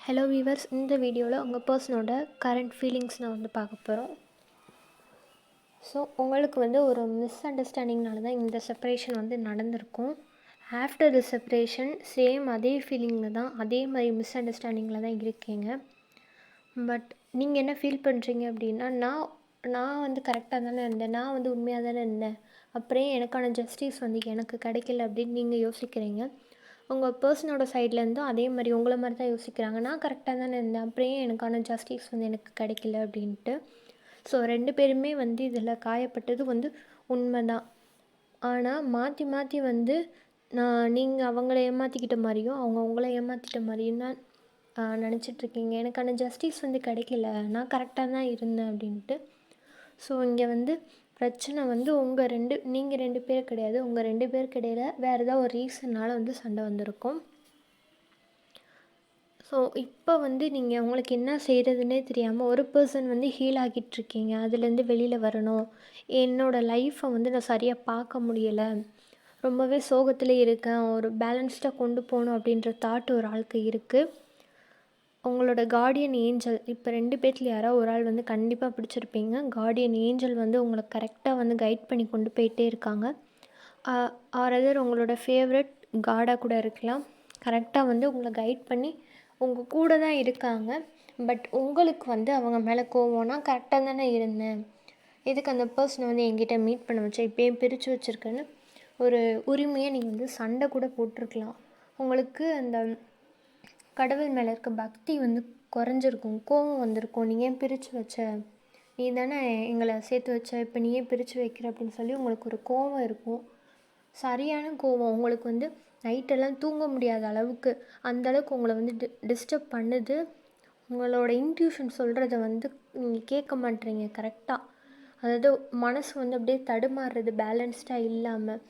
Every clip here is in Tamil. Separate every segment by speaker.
Speaker 1: ஹலோ வீவர்ஸ், இந்த வீடியோவில் உங்கள் பர்சனோட கரண்ட் ஃபீலிங்ஸ் நான் வந்து பார்க்க போகிறோம். ஸோ உங்களுக்கு வந்து ஒரு மிஸ் அண்டர்ஸ்டாண்டிங்னால தான் இந்த செப்பரேஷன் வந்து நடந்திருக்கும். ஆஃப்டர் தி செப்பரேஷன் சேம் அதே ஃபீலிங்கில் தான், அதே மாதிரி மிஸ் அண்டர்ஸ்டாண்டிங்கில் தான் இருக்கீங்க. பட் நீங்கள் என்ன ஃபீல் பண்ணுறீங்க அப்படின்னா, நான் வந்து கரெக்டாக தானே இருந்தேன், நான் வந்து உண்மையாக தானே இருந்தேன், அப்புறம் எனக்கான ஜஸ்டிஸ் வந்து எனக்கு கிடைக்கல அப்படின்னு நீங்கள் யோசிக்கிறீங்க. உங்கள் பர்சனோட சைட்லேருந்தும் அதே மாதிரி உங்களை மாதிரி தான் யோசிக்கிறாங்க. நான் கரெக்டாக தானே இருந்தேன், அப்புறம் எனக்கான ஜஸ்டிஸ் வந்து எனக்கு கிடைக்கல அப்படின்ட்டு. ஸோ 2 பேருமே வந்து இதில் காயப்பட்டது வந்து உண்மை தான். ஆனால் மாற்றி மாற்றி வந்து நீங்கள் அவங்கள ஏமாற்றிக்கிட்ட மாதிரியும் அவங்க உங்களை ஏமாற்றிட்ட மாதிரியும் தான் நினச்சிட்ருக்கீங்க. எனக்கான ஜஸ்டிஸ் வந்து கிடைக்கல, நான் கரெக்டாக தான் இருந்தேன் அப்படின்ட்டு. ஸோ இங்கே வந்து பிரச்சனை வந்து நீங்கள் 2 பேர் கிடையாது, உங்கள் 2 பேருக்கு இடையில் வேறு ஏதாவது ஒரு ரீசன்னால் வந்து சண்டை வந்திருக்கும். ஸோ இப்போ வந்து நீங்கள் உங்களுக்கு என்ன செய்கிறதுனே தெரியாமல் ஒரு பர்சன் வந்து ஹீல் ஆகிட்டுருக்கீங்க. அதுலேருந்து வெளியில் வரணும், என்னோடய லைஃப்பை வந்து நான் சரியாக பார்க்க முடியலை, ரொம்பவே சோகத்தில் இருக்கேன், ஒரு பேலன்ஸ்டாக கொண்டு போகணும் அப்படின்ற தாட் ஒரு ஆளுக்கு இருக்குது. உங்களோட கார்டியன் ஏஞ்சல் இப்போ 2 பேர்த்தில் யாராவது ஒரு ஆள் வந்து கண்டிப்பாக பிடிச்சிருப்பீங்க. கார்டியன் ஏஞ்சல் வந்து உங்களை கரெக்டாக வந்து கைட் பண்ணி கொண்டு போயிட்டே இருக்காங்க. ஆர் எதர் உங்களோட ஃபேவரட் காடாக கூட இருக்கலாம். கரெக்டாக வந்து உங்களை கைட் பண்ணி உங்கள் கூட தான் இருக்காங்க. பட் உங்களுக்கு வந்து அவங்க மேலே கோவம்னா கரெக்டாக தானே இருந்தேன், எதுக்கு அந்த பர்சனை வந்து என்கிட்ட மீட் பண்ண வச்சேன், இப்போ ஏன் பிரித்து வச்சுருக்கேன்னு ஒரு உரிமையை நீங்கள் வந்து சண்டை கூட போட்டிருக்கலாம். உங்களுக்கு அந்த கடவுள் மேலே இருக்க பக்தி வந்து குறைஞ்சிருக்கும், கோவம் வந்திருக்கும். நீ ஏன் பிரித்து வச்ச, நீ தானே எங்களை சேர்த்து வச்ச, இப்போ நீ ஏன் பிரித்து வைக்கிற அப்படின்னு சொல்லி உங்களுக்கு ஒரு கோவம் இருக்கும். சரியான கோவம் உங்களுக்கு வந்து நைட்டெல்லாம் தூங்க முடியாத அளவுக்கு, அந்தளவுக்கு உங்களை வந்து டிஸ்டர்ப் பண்ணுது. உங்களோட இன்ட்யூஷன் சொல்கிறத வந்து நீங்கள் கேட்க மாட்டேறீங்க கரெக்டாக. அதாவது மனசு வந்து அப்படியே தடுமாறுறது, பேலன்ஸ்டாக இல்லாமல்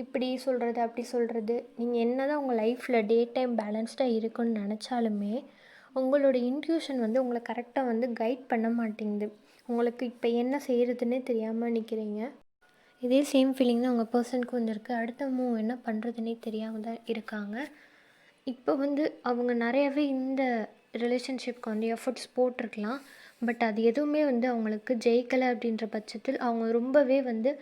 Speaker 1: இப்படி சொல்கிறது அப்படி சொல்கிறது. நீங்கள் என்ன தான் உங்கள் லைஃப்பில் டே டைம் பேலன்ஸ்டாக இருக்குன்னு நினச்சாலுமே உங்களோட இன்ட்யூஷன் வந்து உங்களை கரெக்டாக வந்து கைட் பண்ண மாட்டேங்குது. உங்களுக்கு இப்போ என்ன செய்கிறதுனே தெரியாமல் நிற்கிறீங்க. இதே சேம் ஃபீலிங் தான் உங்கள் பர்சனுக்கு வந்துருக்கு. அடுத்த மூவ் என்ன பண்ணுறதுனே தெரியாமல் தான் இருக்காங்க. இப்போ வந்து அவங்க நிறையவே இந்த ரிலேஷன்ஷிப்க்கு வந்து எஃபர்ட்ஸ் போட்டிருக்கலாம். பட் அது எதுவுமே வந்து அவங்களுக்கு ஜெயிக்கலை அப்படின்ற பட்சத்தில் அவங்க ரொம்பவே வந்து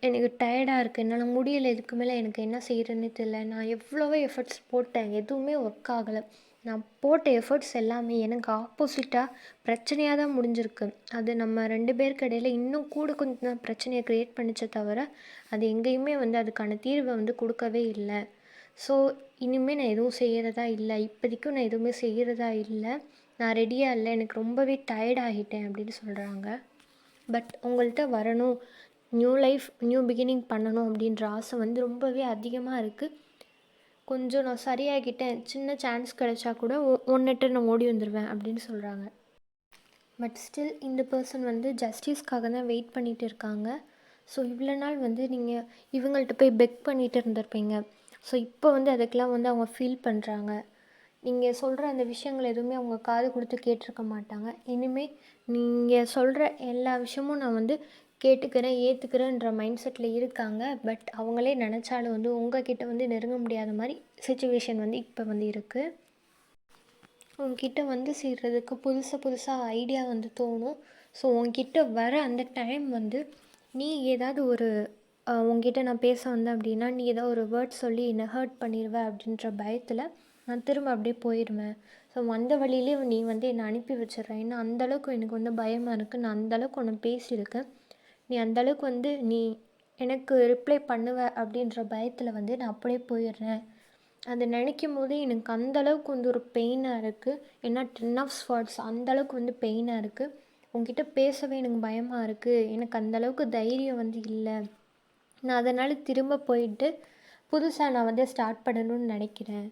Speaker 1: எனக்கு டயர்டாக இருக்குது, என்னால் முடியலை, இதுக்கு மேலே எனக்கு என்ன செய்கிறதுனே தெரியல, நான் எவ்வளவோ எஃபர்ட்ஸ் போட்டேன், எதுவுமே ஒர்க் ஆகலை, நான் போட்ட எஃபர்ட்ஸ் எல்லாமே எனக்கு ஆப்போசிட்டாக பிரச்சனையாக தான் முடிஞ்சிருக்கு. அது நம்ம 2 பேருக்கு இடையில் இன்னும் கொஞ்சம் தான் பிரச்சனையை க்ரியேட் பண்ணிச்சே தவிர அது எங்கேயுமே வந்து அதுக்கான தீர்வை வந்து கொடுக்கவே இல்லை. ஸோ இனிமேல் நான் எதுவும் செய்கிறதா இல்லை, இப்போதைக்கும் நான் எதுவுமே செய்கிறதா இல்லை, நான் ரெடியாக இல்லை, எனக்கு ரொம்பவே டயர்ட் ஆகிட்டேன் அப்படின்னு சொல்கிறாங்க. பட் உங்கள்கிட்ட வரணும், நியூ லைஃப் நியூ பிகினிங் பண்ணணும் அப்படின்ற ஆசை வந்து ரொம்பவே அதிகமாக இருக்குது. கொஞ்சம் நான் சரியாகிட்டேன், சின்ன சான்ஸ் கிடைச்சா கூட ஒன்றுட்டு நான் ஓடி வந்துடுவேன் அப்படின்னு சொல்கிறாங்க. பட் ஸ்டில் இந்த பர்சன் வந்து ஜஸ்டிஸ்க்காக தான் வெயிட் பண்ணிகிட்டு இருக்காங்க. ஸோ இவ்வளோ நாள் வந்து நீங்கள் இவங்கள்ட்ட போய் பெக் பண்ணிகிட்டு இருந்திருப்பீங்க. ஸோ இப்போ வந்து அதுக்கெலாம் வந்து அவங்க ஃபீல் பண்ணுறாங்க. நீங்கள் சொல்கிற அந்த விஷயங்கள் எதுவுமே அவங்க காது கொடுத்து கேட்டிருக்க மாட்டாங்க. இனிமேல் நீங்கள் சொல்கிற எல்லா விஷயமும் நான் வந்து கேட்டுக்கிறேன், ஏற்றுக்கிறேன்ற மைண்ட் செட்டில் இருக்காங்க. பட் அவங்களே நினச்சாலும் வந்து உங்ககிட்ட வந்து நெருங்க முடியாத மாதிரி சிச்சுவேஷன் வந்து இப்போ வந்து இருக்குது. உங்ககிட்ட வந்து சேர்கிறதுக்கு புதுசாக ஐடியா வந்து தோணும். ஸோ உங்ககிட்ட வர அந்த டைம் வந்து நீ ஏதாவது ஒரு உங்ககிட்ட நான் பேச வந்தேன் அப்படின்னா நீ ஏதாவது ஒரு வேர்ட் சொல்லி என்னை ஹர்ட் பண்ணிடுவேன் அப்படின்ற பயத்தில் நான் திரும்ப அப்படியே போயிடுவேன். ஸோ வந்த வழியிலே நீ வந்து என்னை அனுப்பி வச்சிடுறேன், ஏன்னா அந்தளவுக்கு எனக்கு வந்து பயமாக இருக்குது, நான் அந்தளவுக்கு ஒன்று பேசியிருக்கேன், நீ அந்தளவுக்கு வந்து நீ எனக்கு ரிப்ளை பண்ணுவ அப்படின்ற பயத்தில் வந்து நான் அப்படியே போயிடுறேன். அதை நினைக்கும் போதே எனக்கு அந்தளவுக்கு வந்து ஒரு பெயினாக இருக்குது. ஏன்னா 10 ஆஃப் ஸ்வார்ட்ஸ் அந்தளவுக்கு வந்து பெயினாக இருக்குது. உங்ககிட்ட பேசவே எனக்கு பயமாக இருக்குது, எனக்கு அந்தளவுக்கு தைரியம் வந்து இல்லை, நான் அதனால் திரும்ப போயிட்டு புதுசாக நான் வந்து ஸ்டார்ட் பண்ணணும்னு நினைக்கிறேன்.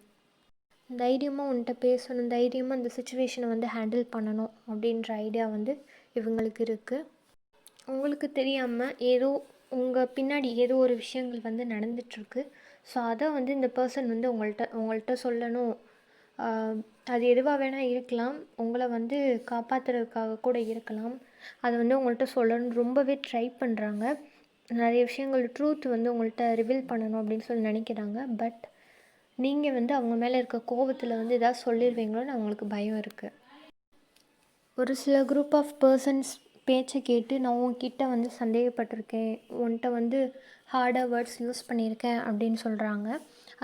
Speaker 1: தைரியமாக உன்கிட்ட பேசணும், தைரியமாக இந்த சுச்சுவேஷனை வந்து ஹேண்டில் பண்ணணும் அப்படின்ற ஐடியா வந்து இவங்களுக்கு இருக்குது. உங்களுக்கு தெரியாமல் ஏதோ உங்கள் பின்னாடி ஏதோ ஒரு விஷயங்கள் வந்து நடந்துகிட்ருக்கு. ஸோ அதை வந்து இந்த பர்சன் வந்து உங்கள்கிட்ட சொல்லணும். அது எதுவாக வேணால் இருக்கலாம், உங்களை வந்து காப்பாற்றுறதுக்காக கூட இருக்கலாம். அதை வந்து உங்கள்கிட்ட சொல்லணும்னு ரொம்பவே ட்ரை பண்ணுறாங்க. நிறைய விஷயங்கள் ட்ரூத் வந்து உங்கள்கிட்ட ரிவீல் பண்ணணும் அப்படின்னு சொல்லி நினைக்கிறாங்க. பட் நீங்கள் வந்து அவங்க மேலே இருக்க கோவத்தில் வந்து எதாவது சொல்லிடுவீங்களோன்னு அவங்களுக்கு பயம் இருக்குது. ஒரு சில குரூப் ஆஃப் பர்சன்ஸ் பேச்சை கேட்டு நான் உன்கிட்ட வந்து சந்தேகப்பட்டிருக்கேன், உன்கிட்ட வந்து ஹார்டாக வேர்ட்ஸ் யூஸ் பண்ணியிருக்கேன் அப்படின்னு சொல்கிறாங்க.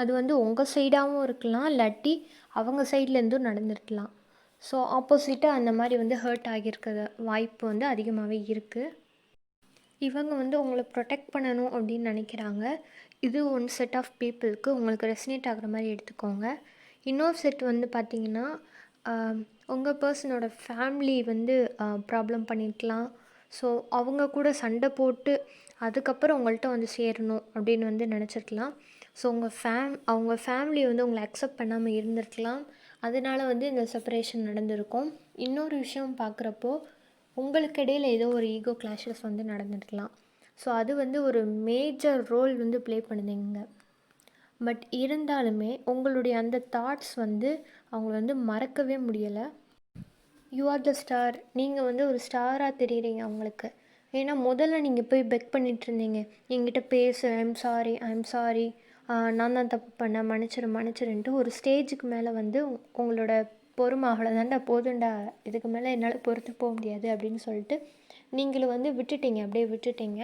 Speaker 1: அது வந்து உங்கள் சைடாகவும் இருக்கலாம், இல்லாட்டி அவங்க சைட்லேருந்தும் நடந்திருக்கலாம். ஸோ ஆப்போசிட்டாக அந்த மாதிரி வந்து ஹர்ட் ஆகியிருக்கிற வாய்ப்பு வந்து அதிகமாகவே இருக்குது. இவங்க வந்து உங்களை ப்ரொடெக்ட் பண்ணணும் அப்படின்னு நினைக்கிறாங்க. இது ஒன் செட் ஆஃப் பீப்புளுக்கு உங்களுக்கு ரெசனேட் ஆகிற மாதிரி எடுத்துக்கோங்க. இன்னொரு செட் வந்து பார்த்திங்கன்னா, உங்கள் பர்சனோட ஃபேமிலி வந்து ப்ராப்ளம் பண்ணியிருக்கலாம். ஸோ அவங்க கூட சண்டை போட்டு அதுக்கப்புறம் உங்கள்கிட்ட வந்து சேரணும் அப்படின்னு வந்து நினச்சிருக்கலாம். ஸோ அவங்க ஃபேமிலி வந்து உங்களை அக்செப்ட் பண்ணாமல் இருந்திருக்கலாம். அதனால வந்து இந்த செப்பரேஷன் நடந்திருக்கும். இன்னொரு விஷயம் பார்க்குறப்போ உங்களுக்கு இடையில் ஏதோ ஒரு ஈகோ கிளாஷஸ் வந்து நடந்துருக்கலாம். ஸோ அது வந்து ஒரு மேஜர் ரோல் வந்து ப்ளே பண்ணுதுங்க. பட் இருந்தாலுமே உங்களுடைய அந்த தாட்ஸ் வந்து அவங்கள வந்து மறக்கவே முடியலை. You are the star. நீங்கள் வந்து ஒரு ஸ்டாராக தெரியுறீங்க அவங்களுக்கு. ஏன்னா முதல்ல நீங்கள் போய் பெக் பண்ணிகிட்ருந்தீங்க, என்கிட்ட பேசு, ஐம் சாரி, நான் தான் தப்பு பண்ணேன், மன்னிச்சிருன்ட்டு ஒரு ஸ்டேஜுக்கு மேலே வந்து உங்களோட பொறுமை அவ்வளோதாண்டா, போதுண்டா, இதுக்கு மேலே என்னால் பொறுத்து போக முடியாது அப்படின்னு சொல்லிட்டு நீங்களும் வந்து அப்படியே விட்டுட்டீங்க.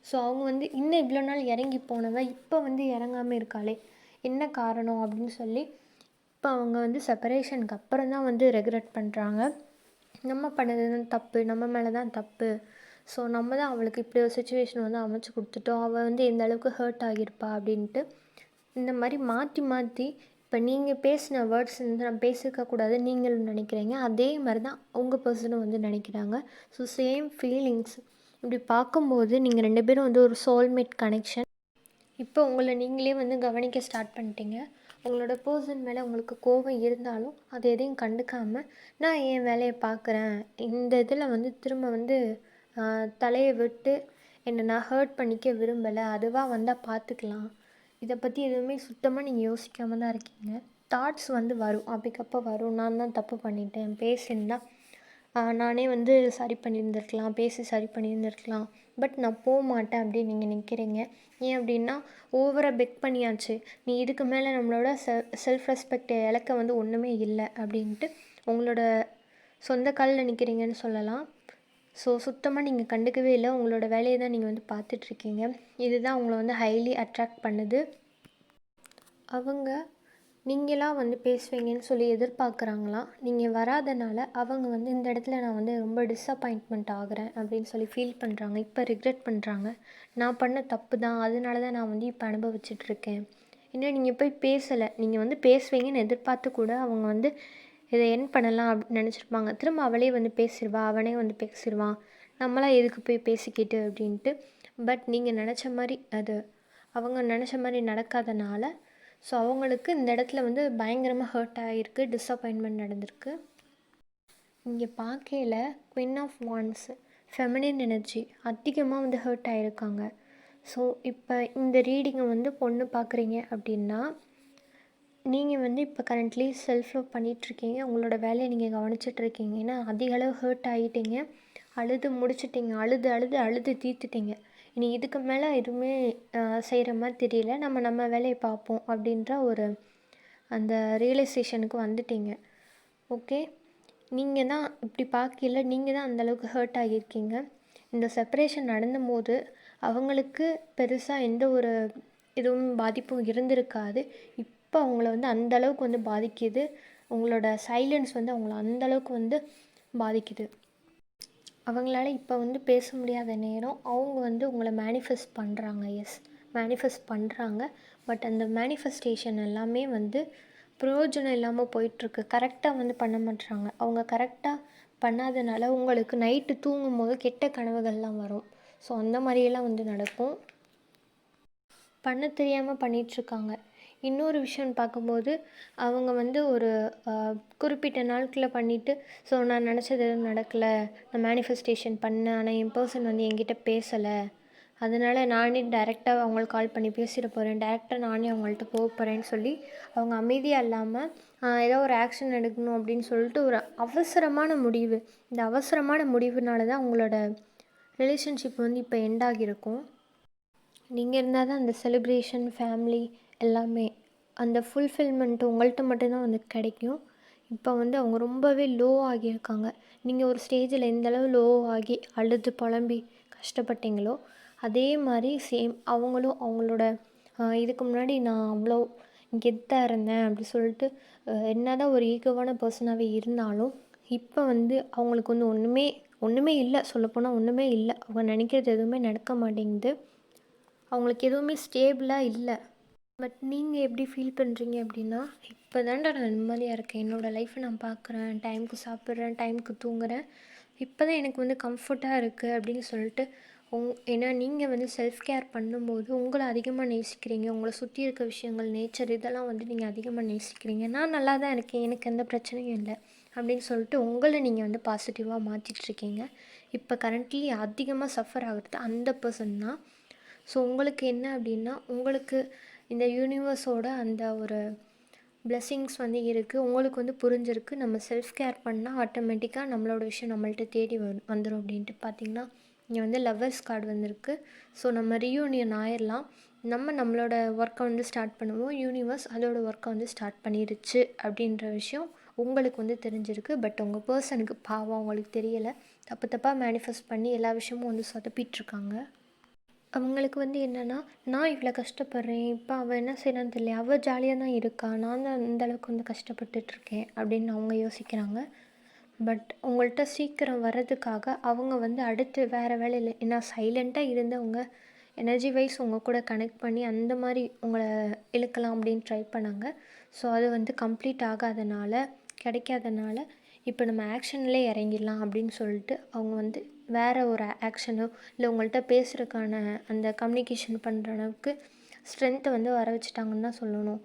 Speaker 1: ஸோ அவங்க வந்து இன்னும் இவ்வளோ நாள் இறங்கி போனவ இப்போ வந்து இறங்காமல் இருக்காளே, என்ன காரணம் அப்படின்னு சொல்லி இப்போ அவங்க வந்து செப்பரேஷனுக்கு அப்புறம் தான் வந்து ரெக்ரெட் பண்ணுறாங்க. நம்ம பண்ணது தான் தப்பு, நம்ம மேலே தான் தப்பு. ஸோ நம்ம தான் அவளுக்கு இப்படி ஒரு சுச்சுவேஷன் வந்து அமைச்சு கொடுத்துட்டோம், அவள் வந்து எந்த அளவுக்கு ஹர்ட் ஆகியிருப்பா அப்படின்ட்டு இந்த மாதிரி மாற்றி இப்போ நீங்கள் பேசின வேர்ட்ஸ் வந்து நான் பேசியிருக்கக்கூடாது நீங்களும் நினைக்கிறீங்க. அதே மாதிரி தான் உங்கள் பர்சனும் வந்து நினைக்கிறாங்க. So same feelings. இப்படி பார்க்கும்போது நீங்கள் 2 பேரும் வந்து ஒரு சோல்மேட் கனெக்ஷன். இப்போ உங்களை நீங்களே வந்து கவனிக்க ஸ்டார்ட் பண்ணிட்டீங்க. உங்களோட பர்சன் மேலே உங்களுக்கு கோபம் இருந்தாலும் அதை எதையும் கண்டுக்காமல் நான் என் வேலையை பார்க்குறேன், இந்த இதில் வந்து திரும்ப வந்து தலையை விட்டு என்னை நான் ஹர்ட் பண்ணிக்க விரும்பலை, அதுவாக வந்தால் பார்த்துக்கலாம், இதை பற்றி எதுவுமே சுத்தமாக நீங்கள் யோசிக்காமல் தான் இருக்கீங்க. தாட்ஸ் வந்து வரும், அப்படிக்கப்போ வரும், நான் தான் தப்பு பண்ணிட்டேன், பேசியிருந்தா நானே வந்து சரி பண்ணியிருந்திருக்கலாம், பட் நான் போக மாட்டேன் அப்படின்னு நீங்கள் நிற்கிறீங்க. ஏன் அப்படின்னா ஓவராக பெக் பண்ணியாச்சு, நீ இதுக்கு மேலே நம்மளோட செல்ஃப் ரெஸ்பெக்டை இழக்க வந்து ஒன்றுமே இல்லை அப்படின்ட்டு உங்களோட சொந்த காலில் நிற்கிறீங்கன்னு சொல்லலாம். ஸோ சுத்தமாக நீங்கள் கண்டுக்கவே இல்லை, உங்களோட வேலையை தான் நீங்கள் வந்து பார்த்துட்ருக்கீங்க. இதுதான் உங்களை வந்து ஹைலி அட்ராக்ட் பண்ணுது. அவங்க நீங்களாக வந்து பேசுவீங்கன்னு சொல்லி எதிர்பார்க்குறாங்களாம். நீங்கள் வராதனால அவங்க வந்து இந்த இடத்துல நான் வந்து ரொம்ப டிஸப்பாயின்ட்மெண்ட் ஆகிறேன் அப்படின்னு சொல்லி ஃபீல் பண்ணுறாங்க. இப்போ ரிக்ரெட் பண்ணுறாங்க, நான் பண்ண தப்பு தான், அதனால தான் நான் வந்து இப்போ அனுபவிச்சிட்ருக்கேன். இன்னும் நீங்கள் போய் பேசலை, நீங்கள் வந்து பேசுவீங்கன்னு எதிர்பார்த்து கூட அவங்க வந்து இதை என் பண்ணலாம் அப்படின்னு நினச்சிருப்பாங்க. திரும்ப அவளே வந்து பேசிடுவா, அவனே வந்து பேசிடுவான், நம்மளாம் எதுக்கு போய் பேசிக்கிட்டு அப்படின்ட்டு. பட் நீங்கள் நினச்ச மாதிரி அவங்க நினச்ச மாதிரி நடக்காதனால ஸோ அவங்களுக்கு இந்த இடத்துல வந்து பயங்கரமாக ஹர்ட் ஆகிருக்கு, டிஸப்பாயின்மெண்ட் நடந்திருக்கு. இங்கே பார்க்கையில் queen of wands, feminine energy அதிகமாக வந்து ஹர்ட் ஆகிருக்காங்க. ஸோ இப்போ இந்த ரீடிங்கை வந்து பொண்ணு பார்க்குறீங்க அப்படின்னா நீங்கள் வந்து இப்போ கரண்ட்லி செல்ஃப் லவ் பண்ணிகிட்ருக்கீங்க, உங்களோட வேலையை நீங்கள் கவனிச்சிட்ருக்கீங்க. ஏன்னா அதிக அளவு ஹர்ட் ஆகிட்டீங்க, அழுது முடிச்சிட்டிங்க, அழுது தீர்த்துட்டீங்க. இனி இதுக்கு மேலே எதுவுமே செய்கிற மாதிரி தெரியல, நம்ம வேலையை பார்ப்போம் அப்படின்ற ஒரு அந்த ரியலைசேஷனுக்கு வந்துட்டீங்க. ஓகே, நீங்கள் தான் இப்படி பார்க்கல, நீங்கள் தான் அந்தளவுக்கு ஹர்ட் ஆகியிருக்கீங்க. இந்த செப்பரேஷன் நடந்தும்போது அவங்களுக்கு பெருசாக எந்த ஒரு எதுவும் பாதிப்பும் இருந்திருக்காது. இப்போ அவங்கள வந்து அந்தளவுக்கு வந்து பாதிக்குது, உங்களோட சைலன்ஸ் வந்து அவங்கள அந்தளவுக்கு வந்து பாதிக்குது. அவங்களால இப்போ வந்து பேச முடியாத நேரம் அவங்க வந்து உங்களை மேனிஃபெஸ்ட் பண்ணுறாங்க. மேனிஃபெஸ்ட் பண்ணுறாங்க. பட் அந்த மேனிஃபெஸ்டேஷன் எல்லாமே வந்து பிரயோஜனம் இல்லாமல் போயிட்டுருக்கு. கரெக்டாக வந்து பண்ண மாட்டுறாங்க. அவங்க கரெக்டாக பண்ணாதனால உங்களுக்கு நைட்டு தூங்கும்போது கெட்ட கனவுகள்லாம் வரும். ஸோ அந்த மாதிரியெல்லாம் வந்து நடக்கும். பண்ண தெரியாமல் பண்ணிகிட்ருக்காங்க. இன்னொரு விஷயம்னு பார்க்கும்போது அவங்க வந்து ஒரு குறிப்பிட்ட நாட்களை பண்ணிவிட்டு ஸோ நான் நினச்சது எதுவும் நடக்கலை, நான் மேனிஃபெஸ்டேஷன் பண்ணேன், ஆனால் என் பர்சன் வந்து என்கிட்ட பேசலை, அதனால் நானே டைரெக்டாக அவங்களுக்கு கால் பண்ணி பேசிட போகிறேன், டைரெக்டாக நானே அவங்கள்ட்ட போக போகிறேன்னு சொல்லி அவங்க அமைதியாக இல்லாமல் ஏதோ ஒரு ஆக்ஷன் எடுக்கணும் அப்படின்னு சொல்லிட்டு ஒரு அவசரமான முடிவு, இந்த அவசரமான முடிவுனால தான் உங்களோட ரிலேஷன்ஷிப் வந்து இப்போ எண்ட் ஆகியிருக்கும். நீங்கள் இருந்தால் தான் அந்த செலிப்ரேஷன், ஃபேமிலி எல்லாமே அந்த ஃபுல்ஃபில்மெண்ட் உங்கள்கிட்ட மட்டும்தான் வந்து கிடைக்கும். இப்போ வந்து அவங்க ரொம்பவே லோ ஆகியிருக்காங்க. நீங்கள் ஒரு ஸ்டேஜில் எந்த அளவு லோ ஆகி அழுது புலம்பி கஷ்டப்பட்டீங்களோ அதே மாதிரி சேம் அவங்களும் அவங்களோட இதுக்கு முன்னாடி நான் அவ்வளோ கெத்தாக இருந்தேன் அப்படி சொல்லிட்டு என்னதான் ஒரு ஈகோவான பர்சனாகவே இருந்தாலும் இப்போ வந்து அவங்களுக்கு வந்து ஒன்றுமே இல்லை, சொல்லப்போனால் ஒன்றுமே இல்லை. அவங்க நினைக்கிறது எதுவுமே நடக்க மாட்டேங்குது. அவங்களுக்கு எதுவுமே ஸ்டேபிளாக இல்லை. பட் நீங்கள் எப்படி ஃபீல் பண்ணுறீங்க அப்படின்னா, இப்போ தான்டா நான் நிம்மதியாக இருக்கேன், என்னோடய லைஃப்பை நான் பார்க்குறேன், டைமுக்கு சாப்பிட்றேன், டைமுக்கு தூங்குறேன், இப்போ தான் எனக்கு வந்து கம்ஃபர்ட்டாக இருக்குது அப்படின்னு சொல்லிட்டு ஏன்னா நீங்கள் வந்து செல்ஃப் கேர் பண்ணும்போது உங்களை அதிகமாக நேசிக்கிறீங்க. உங்களை சுற்றி இருக்க விஷயங்கள், நேச்சர் இதெல்லாம் வந்து நீங்கள் அதிகமாக நேசிக்கிறீங்க. நான் நல்லா தான் இருக்கேன், எனக்கு எந்த பிரச்சனையும் இல்லை அப்படின்னு சொல்லிட்டு உங்களை நீங்கள் வந்து பாசிட்டிவாக மாற்றிட்டுருக்கீங்க. இப்போ கரண்ட்லி அதிகமாக சஃபர் ஆகுறது அந்த பர்சன் தான். ஸோ உங்களுக்கு என்ன அப்படின்னா, உங்களுக்கு இந்த யூனிவர்ஸோட அந்த ஒரு பிளெஸ்ஸிங்ஸ் வந்து இருக்குது. உங்களுக்கு வந்து புரிஞ்சிருக்கு. நம்ம செல்ஃப் கேர் பண்ணால் ஆட்டோமேட்டிக்காக நம்மளோட விஷயம் நம்மள்ட்ட தேடி வந்துடும் அப்படின்ட்டு. பார்த்திங்கன்னா இங்கே வந்து லவ்வர்ஸ் கார்டு வந்திருக்கு. ஸோ நம்ம ரீயூனியன் ஆயிடலாம். நம்மளோட ஒர்க்கை வந்து ஸ்டார்ட் பண்ணுவோம். யூனிவர்ஸ் அதோட ஒர்க்கை வந்து ஸ்டார்ட் பண்ணிடுச்சு அப்படின்ற விஷயம் உங்களுக்கு வந்து தெரிஞ்சிருக்கு. பட் உங்கள் பர்சனுக்கு பாவம் அவங்களுக்கு தெரியலை. தப்பாக மேனிஃபெஸ்ட் பண்ணி எல்லா விஷயமும் வந்து சொதப்பிட்டுருக்காங்க. அவங்களுக்கு வந்து என்னென்னா, நான் இவ்வளோ கஷ்டப்படுறேன், இப்போ அவள் என்ன செய்யறான்னு தெரியல, அவள் ஜாலியாக தான் இருக்கா, நான் தான் இந்தளவுக்கு வந்து கஷ்டப்பட்டுட்ருக்கேன் அப்படின்னு அவங்க யோசிக்கிறாங்க. பட் உங்கள்கிட்ட சீக்கிரம் வர்றதுக்காக அவங்க வந்து அடுத்து வேறு வேலையில் ஏன்னா சைலண்ட்டாக இருந்து அவங்க எனர்ஜி வைஸ் உங்கள் கூட கனெக்ட் பண்ணி அந்த மாதிரி உங்களை இழுக்கலாம் அப்படின்னு ட்ரை பண்ணாங்க. ஸோ அது வந்து கம்ப்ளீட் ஆகாதனால, கிடைக்காதனால இப்போ நம்ம ஆக்ஷன்லேயே இறங்கிடலாம் அப்படின்னு சொல்லிட்டு அவங்க வந்து வேறு ஒரு ஆக்ஷனோ இல்லை உங்கள்கிட்ட பேசுகிறதுக்கான அந்த கம்யூனிகேஷன் பண்ணுற அளவுக்கு ஸ்ட்ரென்த்தை வந்து வர வச்சுட்டாங்கன்னு தான் சொல்லணும்.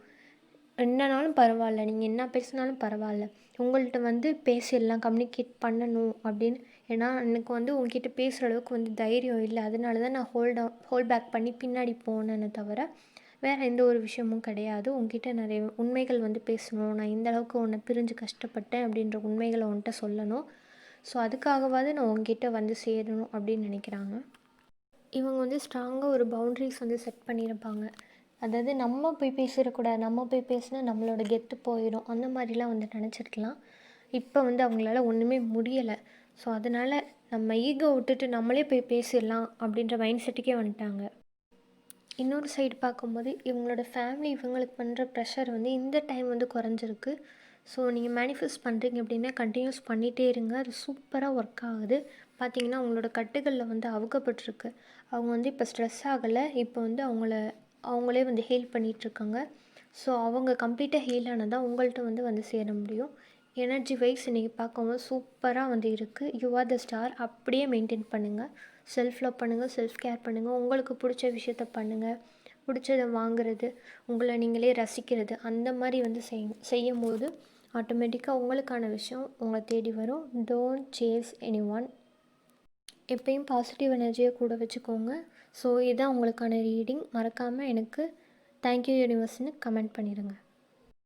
Speaker 1: என்னன்னாலும் பரவாயில்ல, நீங்கள் என்ன பேசினாலும் பரவாயில்ல, உங்கள்கிட்ட வந்து பேசிடலாம், கம்யூனிகேட் பண்ணணும் அப்படின்னு. ஏன்னா எனக்கு வந்து உங்ககிட்ட பேசுகிற அளவுக்கு வந்து தைரியம் இல்லை, அதனால தான் நான் ஹோல்ட் பேக் பண்ணி பின்னாடி போனேன்னு தவிர வேறு எந்த ஒரு விஷயமும் கிடையாது. உங்ககிட்ட நிறைய உண்மைகள் வந்து பேசணும், நான் இந்த அளவுக்கு உன்னை பிரிஞ்சு கஷ்டப்பட்டேன் அப்படின்ற உண்மைகளை உன்கிட்ட சொல்லணும். ஸோ அதுக்காகவாவது நான் உங்ககிட்ட வந்து சேரணும் அப்படின்னு நினைக்கிறாங்க. இவங்க வந்து ஸ்ட்ராங்காக ஒரு பவுண்ட்ரிஸ் வந்து செட் பண்ணியிருப்பாங்க. அதாவது நம்ம போய் பேசிடக்கூடாது, நம்ம போய் பேசினா நம்மளோட கெத்து போயிடும், அந்த மாதிரிலாம் வந்து நினச்சிருக்கலாம். இப்போ வந்து அவங்களால ஒன்றுமே முடியலை. ஸோ அதனால் நம்ம ஈகோ விட்டுட்டு நம்மளே போய் பேசிடலாம் அப்படின்ற மைண்ட் செட்டுக்கே வந்துட்டாங்க. இன்னொரு சைடு பார்க்கும்போது இவங்களோட ஃபேமிலி இவங்களுக்கு பண்ணுற ப்ரெஷர் வந்து இந்த டைம் வந்து குறைஞ்சிருக்கு. ஸோ நீங்கள் மேனிஃபெஸ்ட் பண்ணுறீங்க அப்படின்னா கண்டினியூஸ் பண்ணிகிட்டே இருங்க, அது சூப்பராக ஒர்க் ஆகுது. பார்த்திங்கன்னா அவங்களோட கட்டுகளில் வந்து அவுக்கப்பட்டிருக்கு. அவங்க வந்து இப்போ ஸ்ட்ரெஸ் ஆகலை, இப்போ வந்து அவங்களே வந்து ஹீல் பண்ணிகிட்ருக்காங்க. ஸோ அவங்க கம்ப்ளீட்டாக ஹீல் ஆனால் தான் உங்கள்கிட்ட வந்து சேர முடியும். எனர்ஜி வைஸ் இன்றைக்கி பார்க்கும்போது சூப்பராக வந்து இருக்குது. யூ ஆர் த ஸ்டார், அப்படியே மெயின்டைன் பண்ணுங்கள். செல்ஃப் லவ் பண்ணுங்கள், செல்ஃப் கேர் பண்ணுங்கள், உங்களுக்கு பிடிச்ச விஷயத்த பண்ணுங்கள். பிடிச்சதை வாங்குறது, உங்களை நீங்களே ரசிக்கிறது, அந்த மாதிரி வந்து செய்யும் போது ஆட்டோமேட்டிக்காக உங்களுக்கான விஷயம் உங்களை தேடி வரும். Don't chase anyone. எப்பயும் பாசிட்டிவ் எனர்ஜியை கூட வச்சுக்கோங்க. ஸோ இதுதான் உங்களுக்கான ரீடிங். மறக்காமல் எனக்கு தேங்க்யூ யூனிவர்ஸ்னு கமெண்ட் பண்ணிடுங்க.